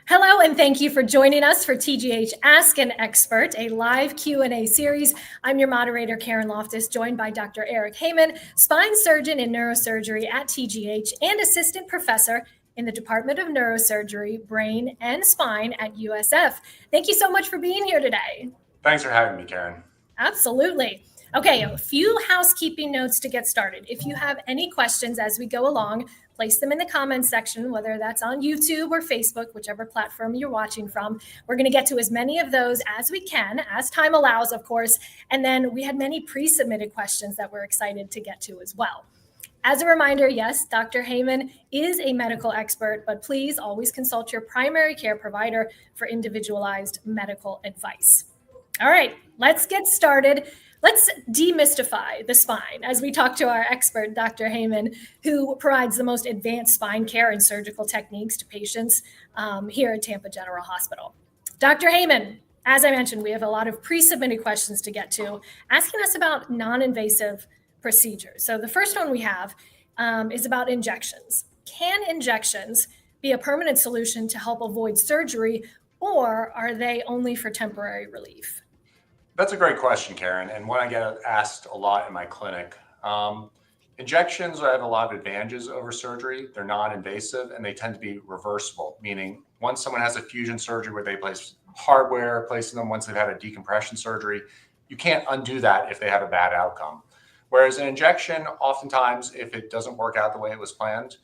Hello, and thank you for joining us for TGH Ask an Expert, a live Q&A series. I'm your moderator, Karen Loftus, joined by Dr. Hayman, spine surgeon in neurosurgery at TGH and assistant professor in the Department of Neurosurgery, Brain and Spine at USF. Thank you so much for being here today. Thanks for having me, Karen. Absolutely. Okay, a few housekeeping notes to get started. If you have any questions as we go along, place them in the comments section, whether that's on YouTube or Facebook, whichever platform you're watching from. We're going to get to as many of those as we can, as time allows, of course. And then we had many pre-submitted questions that we're excited to get to as well. As a reminder, yes, Dr. Hayman is a medical expert, but please always consult your primary care provider for individualized medical advice. All right, let's get started. Let's demystify the spine as we talk to our expert, Dr. Hayman, who provides the most advanced spine care and surgical techniques to patients here at Tampa General Hospital. Dr. Hayman, as I mentioned, we have a lot of pre-submitted questions to get to, asking us about non-invasive procedures. So the first one we have is about injections. Can injections be a permanent solution to help avoid surgery, or are they only for temporary relief? That's a great question, Karen, and one I get asked a lot in my clinic. Injections have a lot of advantages over surgery. They're non-invasive and they tend to be reversible, meaning once someone has a fusion surgery where they place hardware, placing them once they've had a decompression surgery, you can't undo that if they have a bad outcome. Whereas an injection, oftentimes, if it doesn't work out the way it was planned,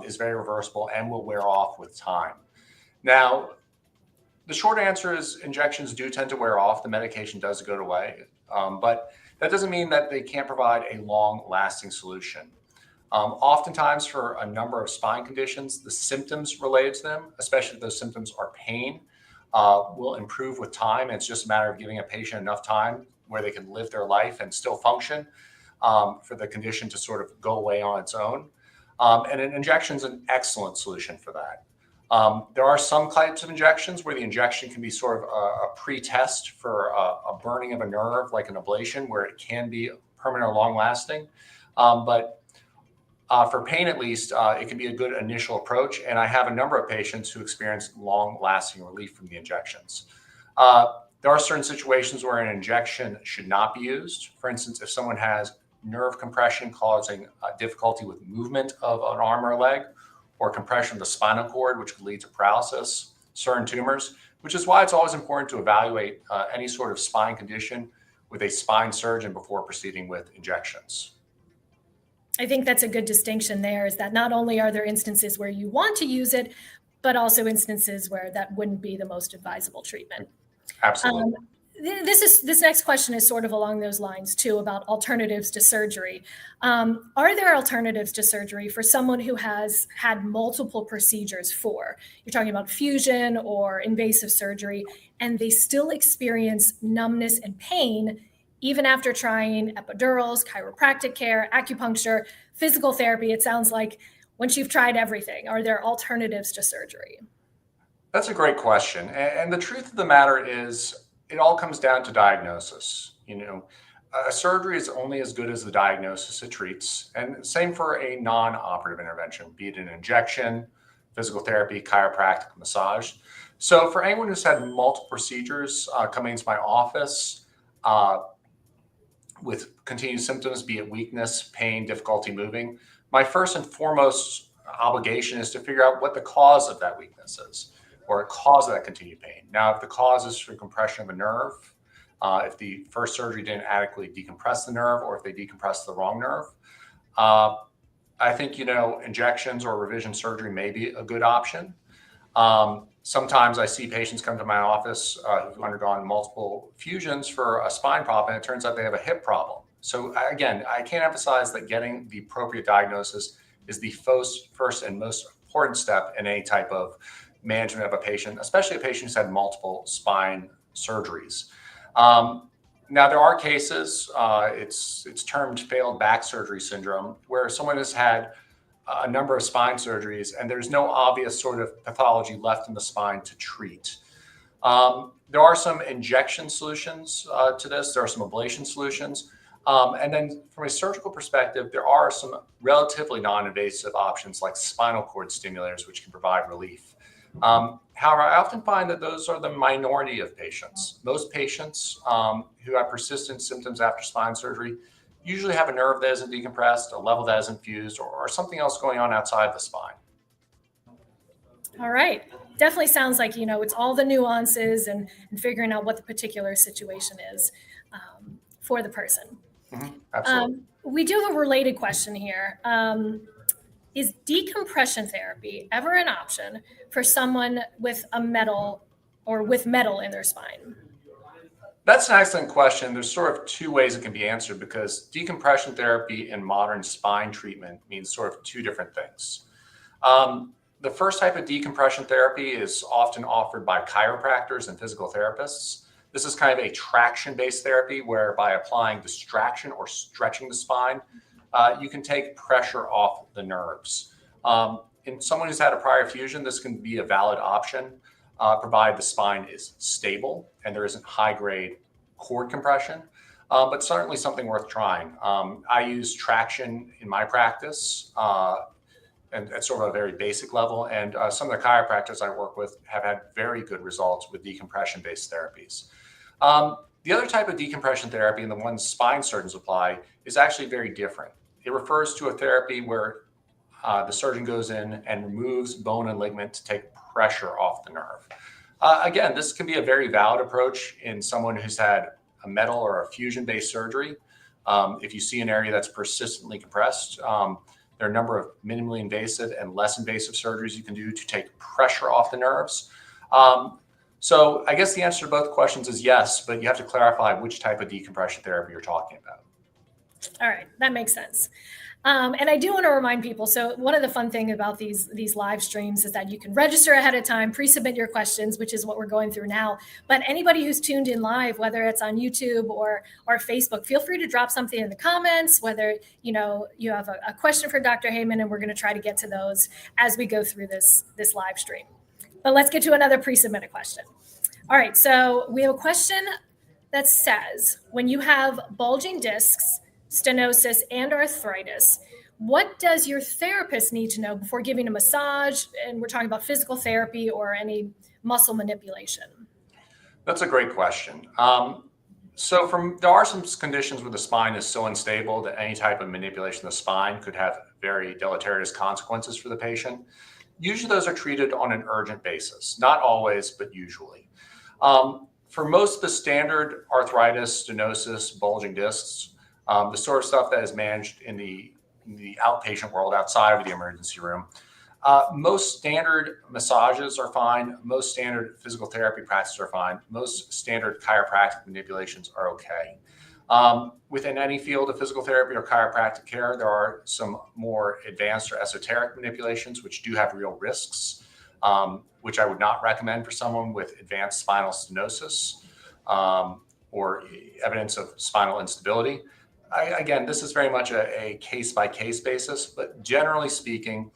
is very reversible and will wear off with time. Now, the short answer is injections do tend to wear off. The medication does go away, but that doesn't mean that they can't provide a long-lasting solution. Oftentimes, for a number of spine conditions, the symptoms related to them, especially if those symptoms are pain, will improve with time. It's just a matter of giving a patient enough time where they can live their life and still function for the condition to sort of go away on its own. And an injection is an excellent solution for that. There are some types of injections where the injection can be sort of a pre-test for a burning of a nerve, like an ablation, where it can be permanent or long-lasting. But for pain, at least, it can be a good initial approach. And I have a number of patients who experience long-lasting relief from the injections. There are certain situations where an injection should not be used. For instance, if someone has nerve compression causing difficulty with movement of an arm or leg, or compression of the spinal cord, which could lead to paralysis, certain tumors, which is why it's always important to evaluate any sort of spine condition with a spine surgeon before proceeding with injections. I think that's a good distinction there, is that not only are there instances where you want to use it, but also instances where that wouldn't be the most advisable treatment. Absolutely. This next question is sort of along those lines too, about alternatives to surgery. Are there alternatives to surgery for someone who has had multiple procedures you're talking about fusion or invasive surgery, and they still experience numbness and pain even after trying epidurals, chiropractic care, acupuncture, physical therapy? It sounds like once you've tried everything, are there alternatives to surgery? That's a great question. And the truth of the matter is, it all comes down to diagnosis. A surgery is only as good as the diagnosis it treats. And same for a non-operative intervention, be it an injection, physical therapy, chiropractic, massage. So for anyone who's had multiple procedures coming into my office with continued symptoms, be it weakness, pain, difficulty moving, my first and foremost obligation is to figure out what the cause of that weakness is, or a cause of that continued pain. Now, if the cause is through compression of a nerve, if the first surgery didn't adequately decompress the nerve, or if they decompressed the wrong nerve, I think, injections or revision surgery may be a good option. Sometimes I see patients come to my office who've undergone multiple fusions for a spine problem, and it turns out they have a hip problem. So again, I can't emphasize that getting the appropriate diagnosis is the first and most important step in any type of management of a patient, especially a patient who's had multiple spine surgeries. Now, there are cases, it's termed failed back surgery syndrome, where someone has had a number of spine surgeries and there's no obvious sort of pathology left in the spine to treat. There are some injection solutions to this. There are some ablation solutions. And then from a surgical perspective, there are some relatively non-invasive options like spinal cord stimulators, which can provide relief. However, I often find that those are the minority of patients. Most patients who have persistent symptoms after spine surgery usually have a nerve that isn't decompressed, a level that isn't fused, or something else going on outside the spine. All right. Definitely sounds like, it's all the nuances and figuring out what the particular situation is for the person. Absolutely. We do have a related question here. Is decompression therapy ever an option for someone with metal in their spine? That's an excellent question. There's sort of two ways it can be answered because decompression therapy in modern spine treatment means sort of two different things. The first type of decompression therapy is often offered by chiropractors and physical therapists. This is kind of a traction-based therapy where by applying distraction or stretching the spine, you can take pressure off the nerves. In someone who's had a prior fusion, this can be a valid option, provided the spine is stable and there isn't high-grade cord compression, but certainly something worth trying. I use traction in my practice, and at sort of a very basic level. And some of the chiropractors I work with have had very good results with decompression-based therapies. The other type of decompression therapy, and the one spine surgeons apply, is actually very different. It refers to a therapy where the surgeon goes in and removes bone and ligament to take pressure off the nerve. Again, this can be a very valid approach in someone who's had a metal or a fusion-based surgery. If you see an area that's persistently compressed, there are a number of minimally invasive and less invasive surgeries you can do to take pressure off the nerves. So I guess the answer to both questions is yes, but you have to clarify which type of decompression therapy you're talking about. All right, that makes sense. And I do want to remind people, so one of the fun things about these live streams is that you can register ahead of time, pre-submit your questions, which is what we're going through now. But anybody who's tuned in live, whether it's on YouTube or Facebook, feel free to drop something in the comments, whether you have a question for Dr. Hayman, and we're going to try to get to those as we go through this live stream. But let's get to another pre-submitted question. All right, so we have a question that says, when you have bulging discs, stenosis, and arthritis, what does your therapist need to know before giving a massage? And we're talking about physical therapy or any muscle manipulation. That's a great question. There are some conditions where the spine is so unstable that any type of manipulation of the spine could have very deleterious consequences for the patient. Usually those are treated on an urgent basis, not always, but usually. For most of the standard arthritis, stenosis, bulging discs, the sort of stuff that is managed in the outpatient world outside of the emergency room, most standard massages are fine. Most standard physical therapy practices are fine. Most standard chiropractic manipulations are okay. Within any field of physical therapy or chiropractic care, there are some more advanced or esoteric manipulations which do have real risks, which I would not recommend for someone with advanced spinal stenosis or evidence of spinal instability. Again, this is very much a case-by-case basis, but generally speaking,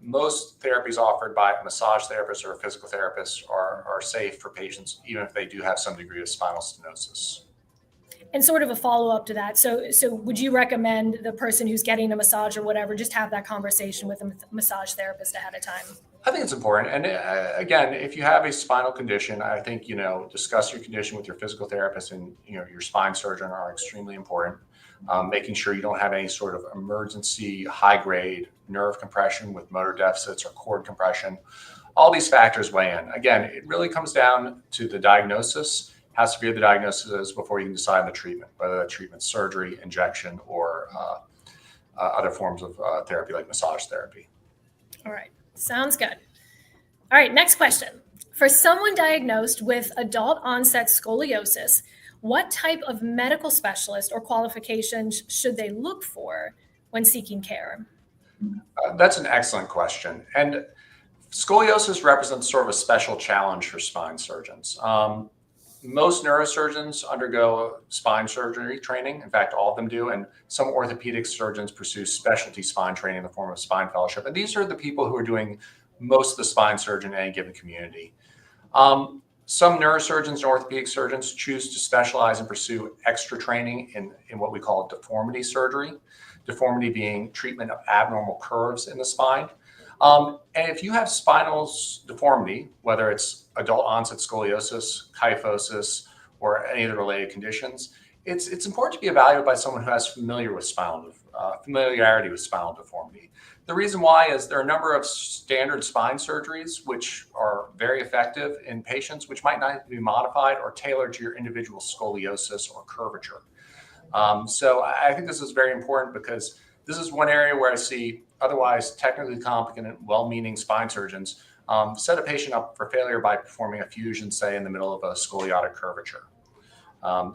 most therapies offered by a massage therapist or a physical therapist are safe for patients, even if they do have some degree of spinal stenosis. And sort of a follow-up to that. So would you recommend the person who's getting a massage or whatever, just have that conversation with a massage therapist ahead of time? I think it's important. And again, if you have a spinal condition, I think, discuss your condition with your physical therapist and, your spine surgeon are extremely important. Making sure you don't have any sort of emergency high-grade nerve compression with motor deficits or cord compression. All these factors weigh in. Again, it really comes down to the diagnosis, how severe the diagnosis is before you can decide on the treatment, whether that treatment's surgery, injection, or other forms of therapy like massage therapy. All right. Sounds good. All right. Next question. For someone diagnosed with adult onset scoliosis, what type of medical specialist or qualifications should they look for when seeking care? That's an excellent question. And scoliosis represents sort of a special challenge for spine surgeons. most neurosurgeons undergo spine surgery training. In fact, all of them do. And some orthopedic surgeons pursue specialty spine training in the form of spine fellowship. And these are the people who are doing most of the spine surgery in any given community. Some neurosurgeons and orthopedic surgeons choose to specialize and pursue extra training in what we call deformity surgery, deformity being treatment of abnormal curves in the spine. And if you have spinal deformity, whether it's adult onset scoliosis, kyphosis, or any of the related conditions, it's important to be evaluated by someone who has familiarity with spinal deformity. The reason why is there are a number of standard spine surgeries which are very effective in patients, which might not be modified or tailored to your individual scoliosis or curvature. So I think this is very important because this is one area where I see otherwise technically competent, well-meaning spine surgeons set a patient up for failure by performing a fusion, say, in the middle of a scoliotic curvature.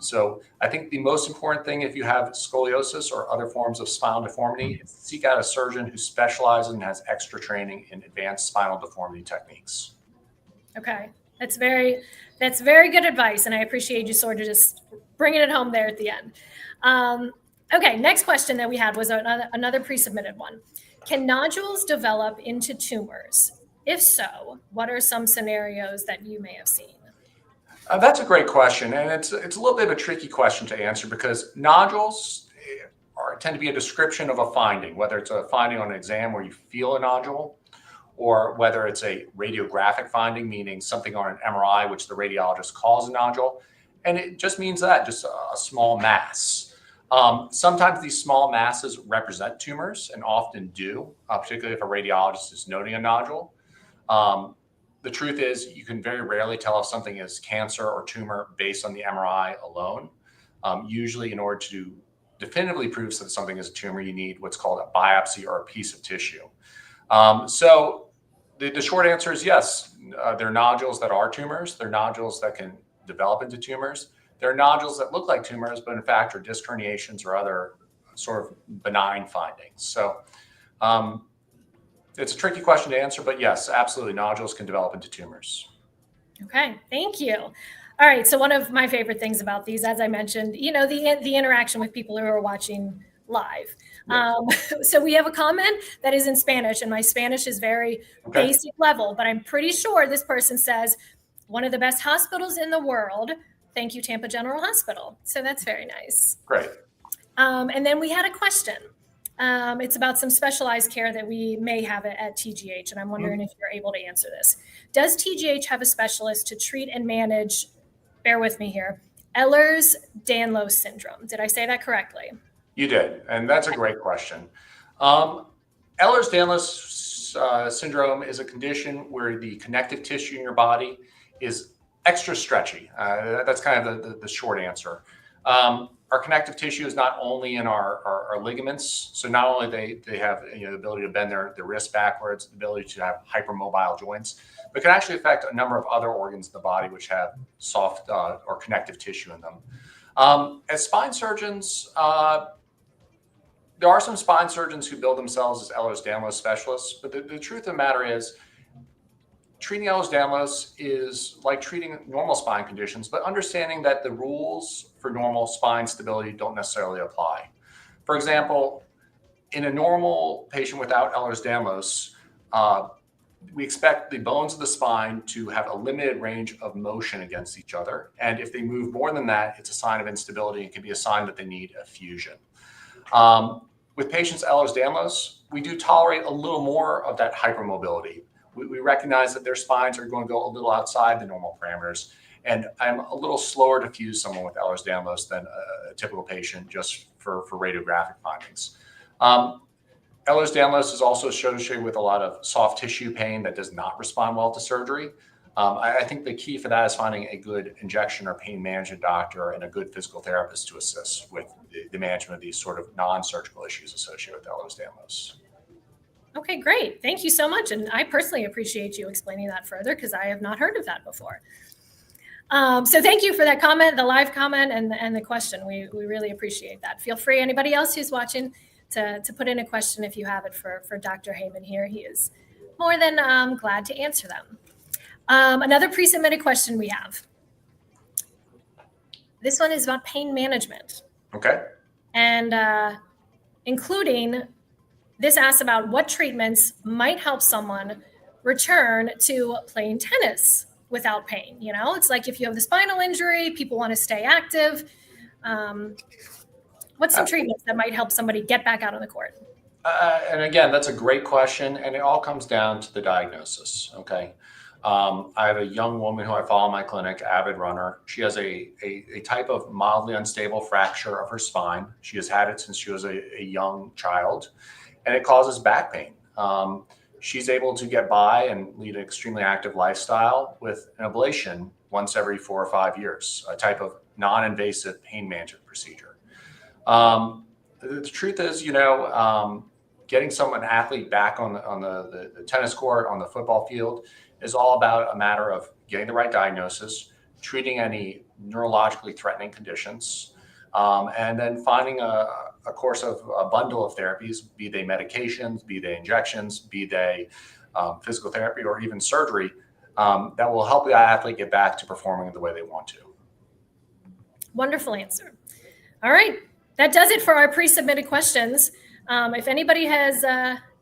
So I think the most important thing, if you have scoliosis or other forms of spinal deformity, is seek out a surgeon who specializes and has extra training in advanced spinal deformity techniques. Okay, that's very good advice, and I appreciate you sort of just bringing it home there at the end. Okay, next question that we had was another pre-submitted one. Can nodules develop into tumors? If so, what are some scenarios that you may have seen? That's a great question, and it's a little bit of a tricky question to answer because nodules tend to be a description of a finding, whether it's a finding on an exam where you feel a nodule, or whether it's a radiographic finding, meaning something on an MRI, which the radiologist calls a nodule, and it just means that, just a small mass. Sometimes these small masses represent tumors, and often do, particularly if a radiologist is noting a nodule. The truth is, you can very rarely tell if something is cancer or tumor based on the MRI alone. Usually, in order to definitively prove that something is a tumor, you need what's called a biopsy or a piece of tissue. So the short answer is yes. There are nodules that are tumors. There are nodules that can develop into tumors. There are nodules that look like tumors, but in fact are disc herniations or other sort of benign findings. So it's a tricky question to answer, but yes, absolutely, nodules can develop into tumors. Okay, thank you. All right, so one of my favorite things about these, as I mentioned, the interaction with people who are watching live. Yes. So we have a comment that is in Spanish, and my Spanish is very basic level, but I'm pretty sure this person says, one of the best hospitals in the world. Thank you, Tampa General Hospital. So that's very nice. Great. And then we had a question. It's about some specialized care that we may have at TGH, and I'm wondering if you're able to answer this. Does TGH have a specialist to treat and manage, bear with me here, Ehlers-Danlos syndrome? Did I say that correctly? You did, and that's a great question. Ehlers-Danlos syndrome is a condition where the connective tissue in your body is extra stretchy. That's kind of the short answer. Our connective tissue is not only in our ligaments, so not only they have the ability to bend their wrist backwards, the ability to have hypermobile joints, but can actually affect a number of other organs in the body which have soft or connective tissue in them. As spine surgeons, there are some spine surgeons who bill themselves as Ehlers-Danlos specialists, but the truth of the matter is, treating Ehlers-Danlos is like treating normal spine conditions, but understanding that the rules for normal spine stability don't necessarily apply. For example, in a normal patient without Ehlers-Danlos, we expect the bones of the spine to have a limited range of motion against each other. And if they move more than that, it's a sign of instability and can be a sign that they need a fusion. With patients Ehlers-Danlos, we do tolerate a little more of that hypermobility. We recognize that their spines are going to go a little outside the normal parameters. And I'm a little slower to fuse someone with Ehlers-Danlos than a typical patient just for radiographic findings. Ehlers-Danlos is also associated with a lot of soft tissue pain that does not respond well to surgery. I think the key for that is finding a good injection or pain management doctor and a good physical therapist to assist with the management of these sort of non-surgical issues associated with Ehlers-Danlos. Okay, great. Thank you so much. And I personally appreciate you explaining that further because I have not heard of that before. So thank you for that comment, the live comment, and the question. We really appreciate that. Feel free, anybody else who's watching, to put in a question if you have it for Dr. Hayman here. He is more than glad to answer them. Another pre-submitted question we have. This one is about pain management. Okay. And including, this asks about what treatments might help someone return to playing tennis without pain. You know, it's like if you have the spinal injury, people want to stay active. What's some treatments that might help somebody get back out on the court? And again, that's a great question, and it all comes down to the diagnosis. Okay. I have a young woman who I follow in my clinic, avid runner. She has a type of mildly unstable fracture of her spine. She has had it since she was a young child, and it causes back pain. She's able to get by and lead an extremely active lifestyle with an ablation once every 4 or 5 years, a type of non-invasive pain management procedure. The truth is, getting an athlete back on the tennis court, on the football field, is all about a matter of getting the right diagnosis, treating any neurologically threatening conditions, and then finding a course of a bundle of therapies, be they medications, be they injections, be they physical therapy, or even surgery, that will help the athlete get back to performing the way they want to. Wonderful answer. All right. That does it for our pre-submitted questions. If anybody has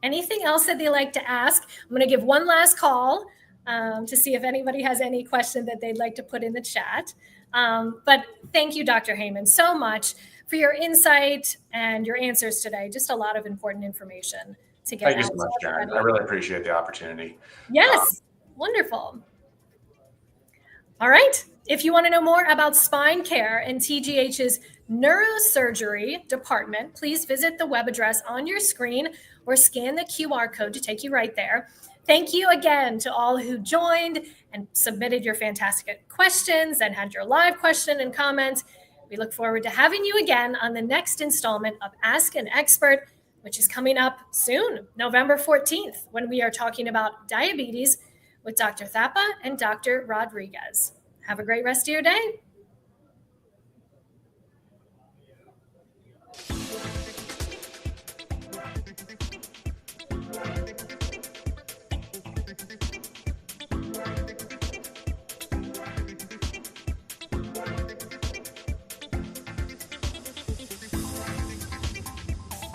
anything else that they'd like to ask, I'm going to give one last call to see if anybody has any question that they'd like to put in the chat. But thank you, Dr. Hayman, so much for your insight and your answers today. Just a lot of important information to get out. Thank you so much, Karen. I really appreciate the opportunity. Yes, wonderful. All right. If you want to know more about spine care and TGH's neurosurgery department, please visit the web address on your screen or scan the QR code to take you right there. Thank you again to all who joined and submitted your fantastic questions and had your live question and comment. We look forward to having you again on the next installment of Ask an Expert, which is coming up soon, November 14th, when we are talking about diabetes with Dr. Thapa and Dr. Rodriguez. Have a great rest of your day.